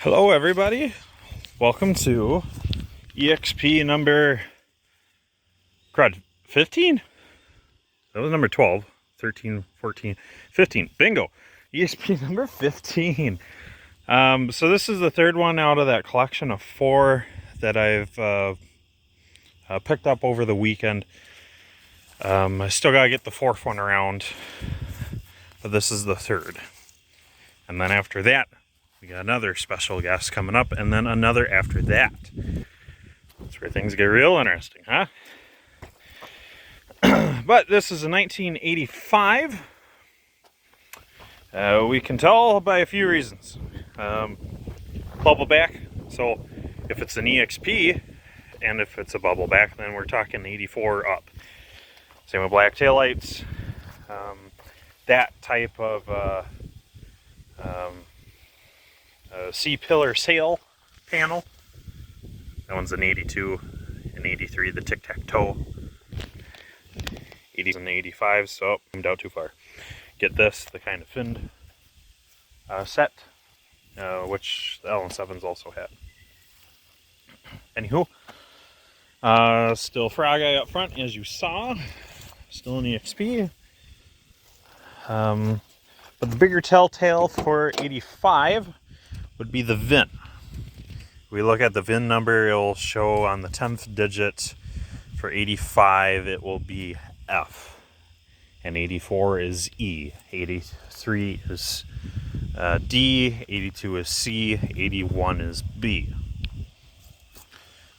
Hello everybody, welcome to EXP number 15? That was number 12, 13, 14, 15, bingo! EXP number 15. So this is the third one out of that collection of 4 that I've picked up over the weekend. I still gotta get the 4th one around, but this is the 3rd. And then after that, we got another special guest coming up, and then another after that. That's where things get real interesting, huh? But this is a 1985. We can tell by a few reasons. Bubbleback, so if it's an EXP, and if it's a bubbleback, then we're talking 84 up. Same with black taillights. That type of C-pillar sail panel. That one's an 82, an 83, the tic-tac-toe. 80s and 85, so I'm down too far. Get this, the kind of finned set, which the LN7s also had. Anywho, still Frog Eye up front, as you saw. Still an EXP. But the bigger telltale for 85 would be the VIN. If we look at the VIN number, it'll show on the 10th digit. For 85, it will be F. And 84 is E. 83 is D. 82 is C. 81 is B.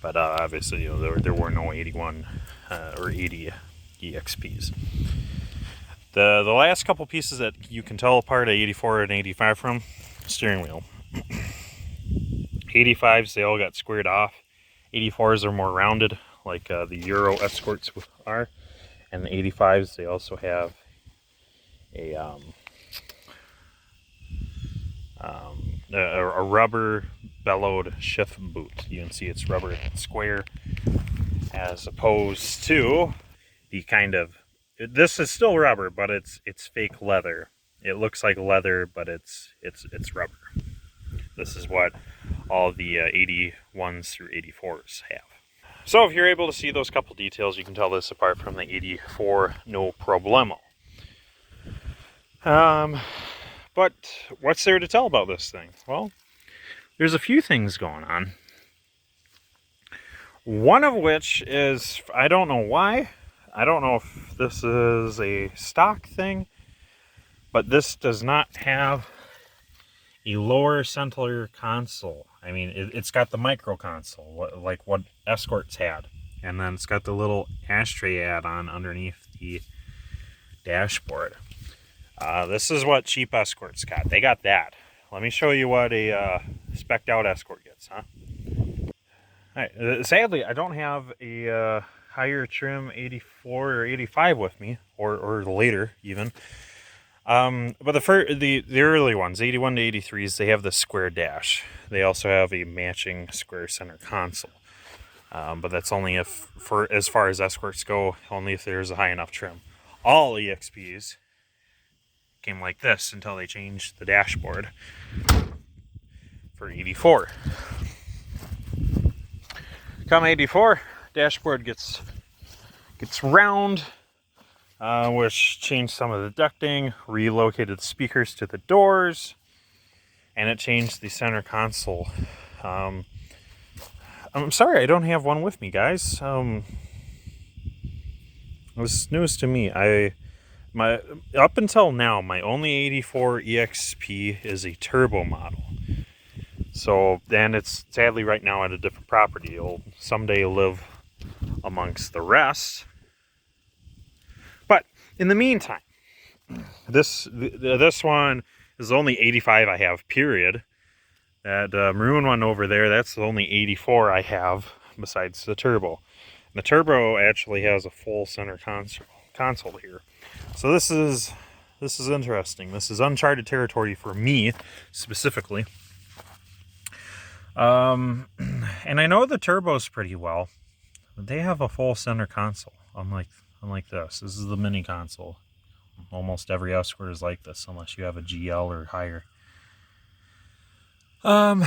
But obviously, there were no 81 or 80 EXPs. The last couple pieces that you can tell apart 84 and 85 from, steering wheel. 85s, they all got squared off. 84s are more rounded, like the Euro Escorts are. And the 85s, they also have a rubber bellowed shift boot. You can see it's rubber square, as opposed to the kind of, this is still rubber, but it's fake leather. It looks like leather, but it's rubber. This is what all the 81s through 84s have. So if you're able to see those couple details, you can tell this apart from the 84, no problemo. But what's there to tell about this thing? Well, there's a few things going on. One of which is, I don't know why. I don't know if this is a stock thing, but this does not have a lower center console. I mean, it's got the micro console, like what Escorts had. And then it's got the little ashtray add-on underneath the dashboard. This is what cheap Escorts got. They got that. Let me show you what a spec'd out Escort gets, huh? Alright, sadly, I don't have a higher trim 84 or 85 with me, or later even. But the early ones, 81 to 83s, they have the square dash. They also have a matching square center console. But that's only if, as far as Escorts go, only if there's a high enough trim. All EXPs came like this until they changed the dashboard for 84. Come 84, dashboard gets round. Which changed some of the ducting, relocated speakers to the doors, and it changed the center console. I'm sorry I don't have one with me, guys. This is news to me. Up until now, my only 84 EXP is a turbo model. So, and it's sadly right now at a different property. It'll someday live amongst the rest. But in the meantime, this one is the only 85 I have, period. That maroon one over there, that's the only 84 I have besides the turbo. And the turbo actually has a full center console here. So this is interesting. This is uncharted territory for me specifically. And I know the turbos pretty well, but they have a full center console, unlike this. This is the mini console. Almost every Escort is like this, unless you have a GL or higher. Um,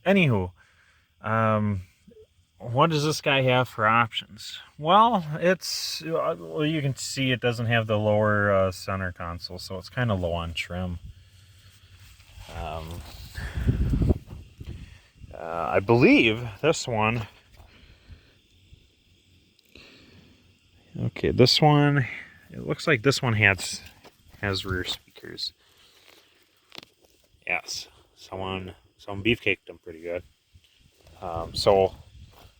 Anywho, what does this guy have for options? Well, you can see it doesn't have the lower center console, so it's kind of low on trim. I believe this one. Okay, this one. It looks like this one has rear speakers. Yes, someone beefcaked them pretty good. So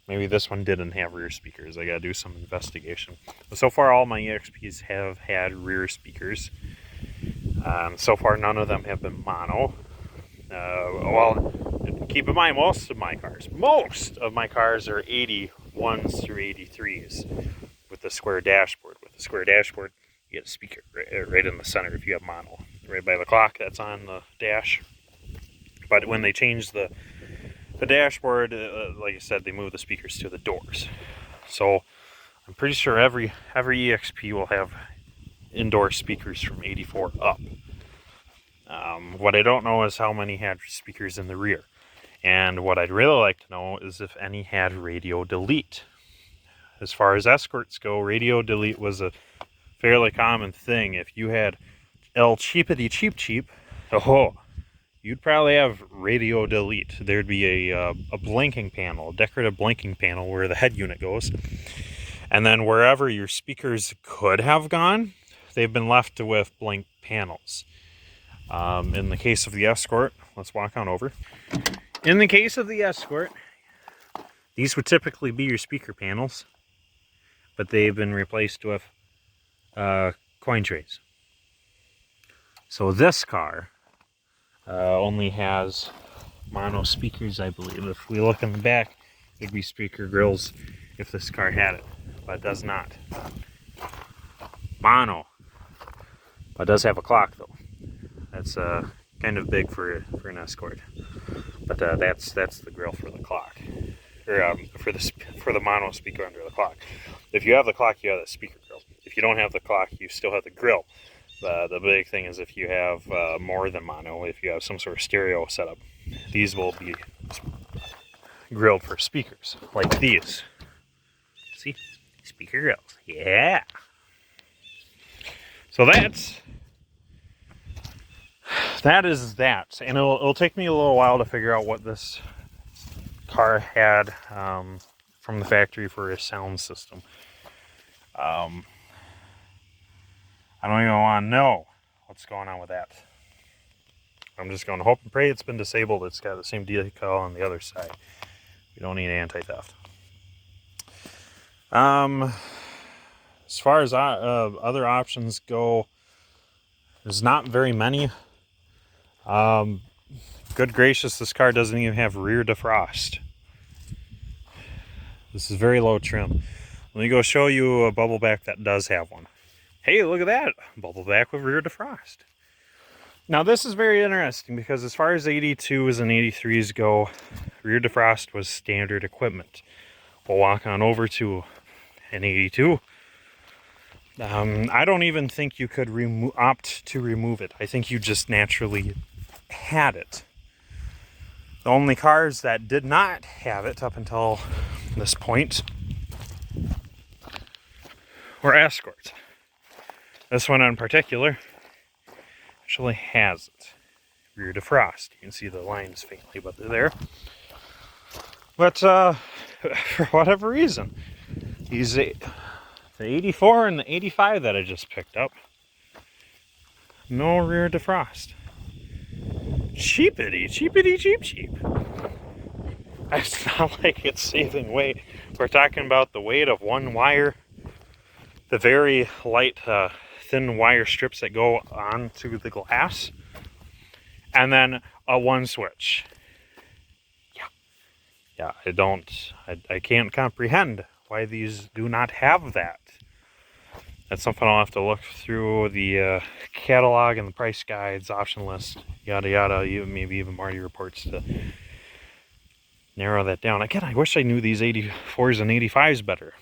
maybe this one didn't have rear speakers. I gotta do some investigation. But so far, all my EXPs have had rear speakers. So far, none of them have been mono. Well, keep in mind, most of my cars are 81s through 83s with the square dashboard. With the square dashboard, you get a speaker right in the center if you have mono. Right by the clock that's on the dash. But when they change the dashboard, like I said, they move the speakers to the doors. So I'm pretty sure every EXP will have indoor speakers from 84 up. What I don't know is how many had speakers in the rear. And what I'd really like to know is if any had radio delete. As far as Escorts go, radio delete was a fairly common thing. If you had El Cheapity Cheap Cheap, you'd probably have radio delete. There'd be a blinking panel, a decorative blinking panel where the head unit goes. And then wherever your speakers could have gone, they've been left with blank panels. In the case of the Escort, let's walk on over. In the case of the Escort, these would typically be your speaker panels, but they've been replaced with coin trays. So this car only has mono speakers, I believe. If we look in the back, it'd be speaker grills if this car had it, but it does not. Mono, but it does have a clock though. That's kind of big for an Escort, but that's the grill for the clock, or for the mono speaker under the clock. If you have the clock, you have the speaker grill. If you don't have the clock, you still have the grill. The big thing is if you have more than mono, if you have some sort of stereo setup, these will be grilled for speakers, like these. See? Speaker grills. Yeah! So that is that. And it'll take me a little while to figure out what this car had from the factory for a sound system. I don't even want to know what's going on with that. I'm just going to hope and pray it's been disabled. It's got the same decal on the other side. We don't need anti-theft. As far as other options go, there's not very many. Good gracious, this car doesn't even have rear defrost. This is very low trim. Let me go show you a bubbleback that does have one. Hey, look at that. Bubbleback with rear defrost. Now this is very interesting because as far as 82s and 83s go, rear defrost was standard equipment. We'll walk on over to an 82. I don't even think you could opt to remove it. I think you just naturally had it. The only cars that did not have it up until this point were Escorts. This one in particular actually has it. Rear defrost. You can see the lines faintly, but they're there. But for whatever reason, the 84 and the 85 that I just picked up, no rear defrost. Cheapity cheap. It's not like it's saving weight. We're talking about the weight of one wire, the very light thin wire strips that go onto the glass, and then a one switch. Yeah, I can't comprehend why these do not have that. That's something I'll have to look through the catalog and the price guides, option list, yada yada, maybe even Marty reports to narrow that down. Again, I wish I knew these 84s and 85s better.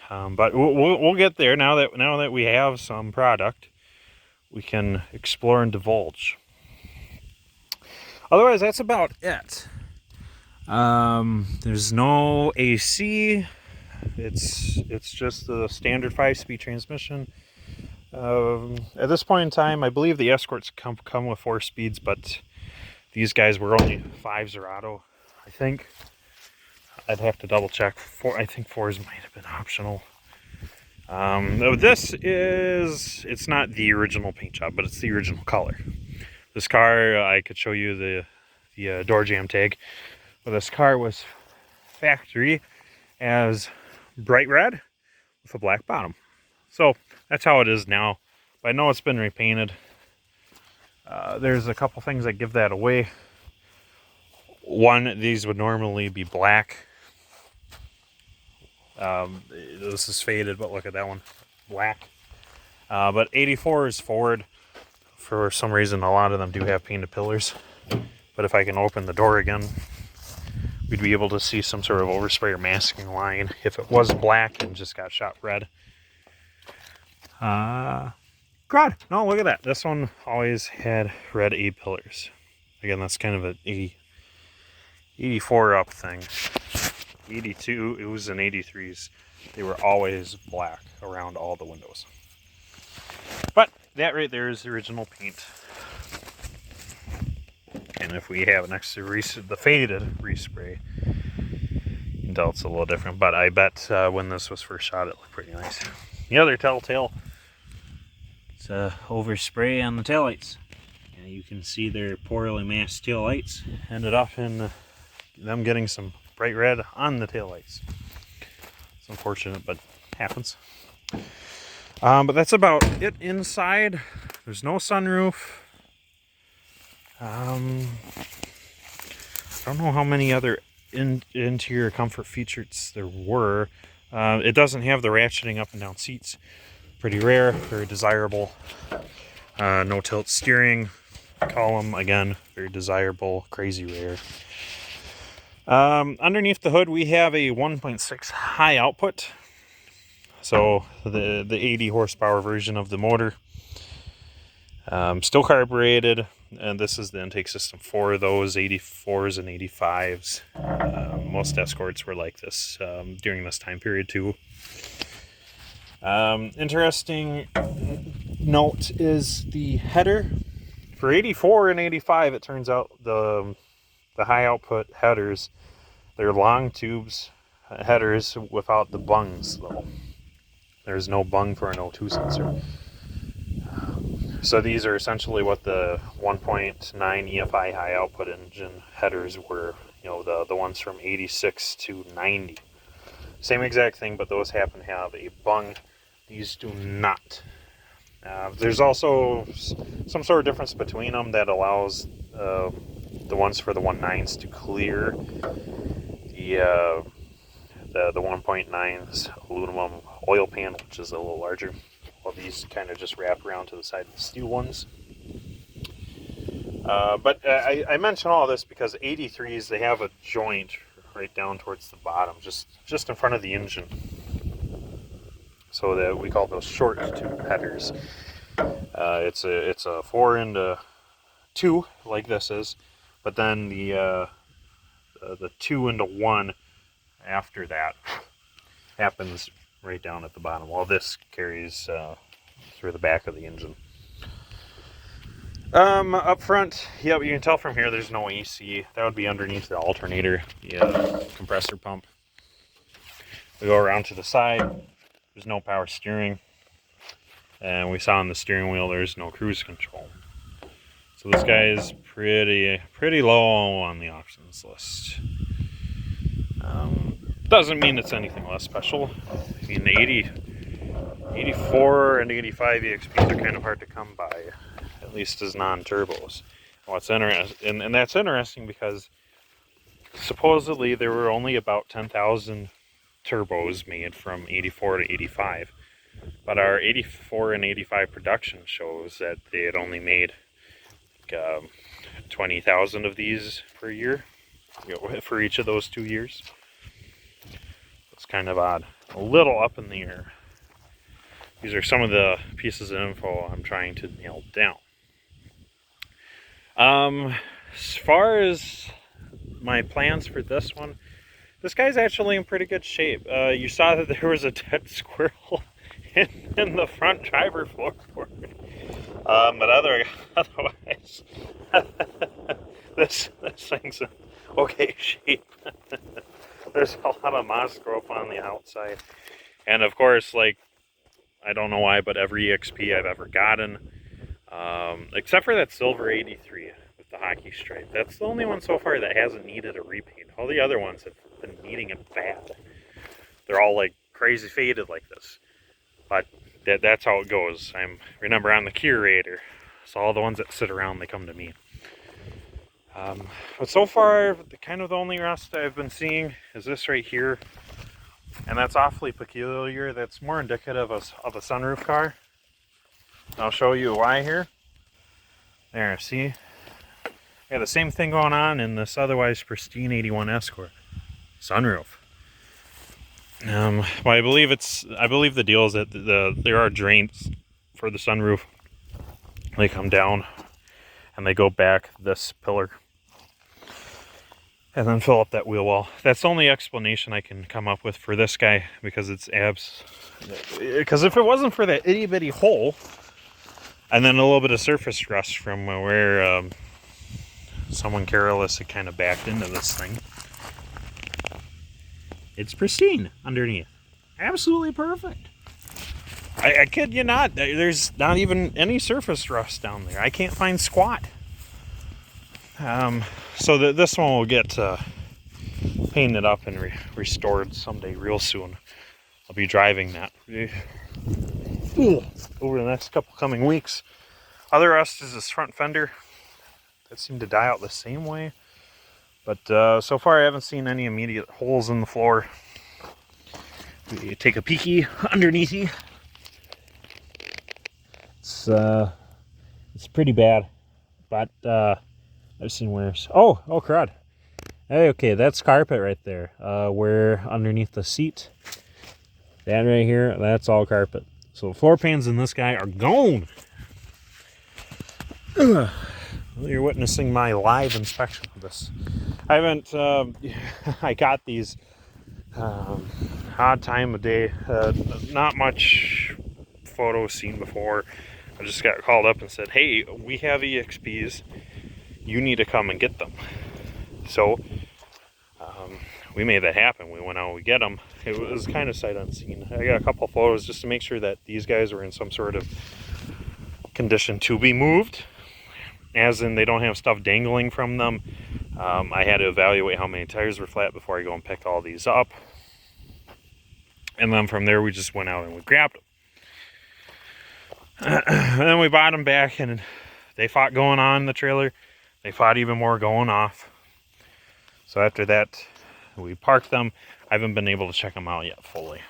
But we'll get there. Now that we have some product, we can explore and divulge. Otherwise, that's about it. There's no AC. It's just the standard 5-speed transmission. At this point in time, I believe the Escorts come with 4 speeds, but these guys were only 5s or auto, I think. I'd have to double check. I think 4s might have been optional. It's not the original paint job, but it's the original color. This car, I could show you the door jamb tag. But this car was factory as bright red with a black bottom. So that's how it is now. But I know it's been repainted. There's a couple things that give that away. One, these would normally be black. This is faded, but look at that one, black. But 84 is Ford. For some reason, a lot of them do have painted pillars. But if I can open the door again, we'd be able to see some sort of overspray or masking line if it was black and just got shot red. God, no, look at that. This one always had red A-pillars. Again, that's kind of an 84 up thing. 82, it was in 83s. They were always black around all the windows. But that right there is the original paint. And if we have it next to the faded respray, you can tell it's a little different. But I bet when this was first shot, it looked pretty nice. The other telltale, it's overspray on the taillights. And you can see their poorly masked taillights ended up in them getting some bright red on the taillights. It's unfortunate, but happens. But that's about it inside. There's no sunroof. I don't know how many other interior comfort features there were. It doesn't have the ratcheting up and down seats. Pretty rare, very desirable. No tilt steering column, again, very desirable, crazy rare. Underneath the hood, we have a 1.6 high output. So the 80 horsepower version of the motor. Still carbureted, and this is the intake system for those 84s and 85s. Most Escorts were like this during this time period too. Interesting note is the header. For 84 and 85, it turns out the high output headers, they're long tubes headers without the bungs though. There's no bung for an O2 sensor. So these are essentially what the 1.9 EFI high output engine headers were, you know, the ones from 86 to 90. Same exact thing, but those happen to have a bung. These do not. There's also some sort of difference between them that allows the ones for the 1.9s to clear the 1.9's aluminum oil pan, which is a little larger. Well, these kind of just wrap around to the side of the steel ones. But I mention all this because 83s, they have a joint right down towards the bottom, just in front of the engine. So that we call those short tube headers. It's a 4 into 2 like this is, but then the 2 into 1 after that happens right down at the bottom, while this carries through the back of the engine. Up front, yep, you can tell from here there's no AC. That would be underneath the alternator, the compressor pump. We go around to the side, there's no power steering. And we saw on the steering wheel there's no cruise control. So this guy is pretty low on the options list. Doesn't mean it's anything less special. I mean, the 84 and 85 EXPs are kind of hard to come by, at least as non-turbos. What's interesting, and that's interesting because supposedly there were only about 10,000 turbos made from 84 to 85. But our 84 and 85 production shows that they had only made like, 20,000 of these per year, for each of those 2 years. It's kind of odd. A little up in the air. These are some of the pieces of info I'm trying to nail down. as far as my plans for this one, this guy's actually in pretty good shape. You saw that there was a dead squirrel in the front driver floorboard. But otherwise, this thing's in okay shape. There's a lot of moss growth on the outside. And of course, like, I don't know why, but every EXP I've ever gotten, except for that silver 83 with the hockey stripe, that's the only one so far that hasn't needed a repaint. All the other ones have been needing it bad. They're all like crazy faded like this. But that's how it goes. Remember, I'm the curator, so all the ones that sit around, they come to me. But so far, kind of the only rust I've been seeing is this right here. And that's awfully peculiar. That's more indicative of a sunroof car. I'll show you why here. There, see? Yeah, the same thing going on in this otherwise pristine 81 Escort. Sunroof. Well, I believe the deal is that there are drains for the sunroof. They come down and they go back this pillar and then fill up that wheel well. That's the only explanation I can come up with for this guy, because it's because if it wasn't for that itty bitty hole and then a little bit of surface rust from where someone careless had kind of backed into this thing, it's pristine underneath. Absolutely perfect. I kid you not. There's not even any surface rust down there. I can't find squat. So this one will get painted up and restored someday real soon. I'll be driving that over the next couple coming weeks. Other rust is this front fender. That seemed to die out the same way. But so far I haven't seen any immediate holes in the floor. We take a peeky underneath you. It's pretty bad, but I've seen worse. Oh crud. Hey, okay, that's carpet right there. Where underneath the seat, that right here, that's all carpet. So floor pans in this guy are gone. Well, you're witnessing my live inspection of this. I haven't, I got these odd time of day, not much photos seen before. I just got called up and said, hey, we have EXPs, you need to come and get them. So we made that happen. We went out, we get them. It was kind of sight unseen. I got a couple photos just to make sure that these guys were in some sort of condition to be moved, as in they don't have stuff dangling from them. I had to evaluate how many tires were flat before I go and pick all these up. And then from there we just went out and we grabbed them. And then we bought them back, and they fought going on in the trailer. They fought even more going off. So after that, we parked them. I haven't been able to check them out yet fully.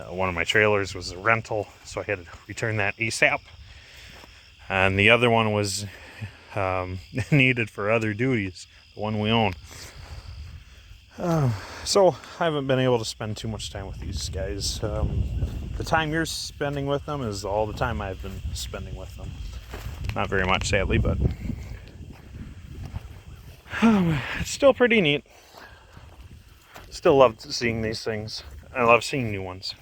One of my trailers was a rental, so I had to return that ASAP. And the other one was needed for other duties, the one we own. So I haven't been able to spend too much time with these guys. The time you're spending with them is all the time I've been spending with them. Not very much, sadly, but it's still pretty neat. Still love seeing these things. I love seeing new ones.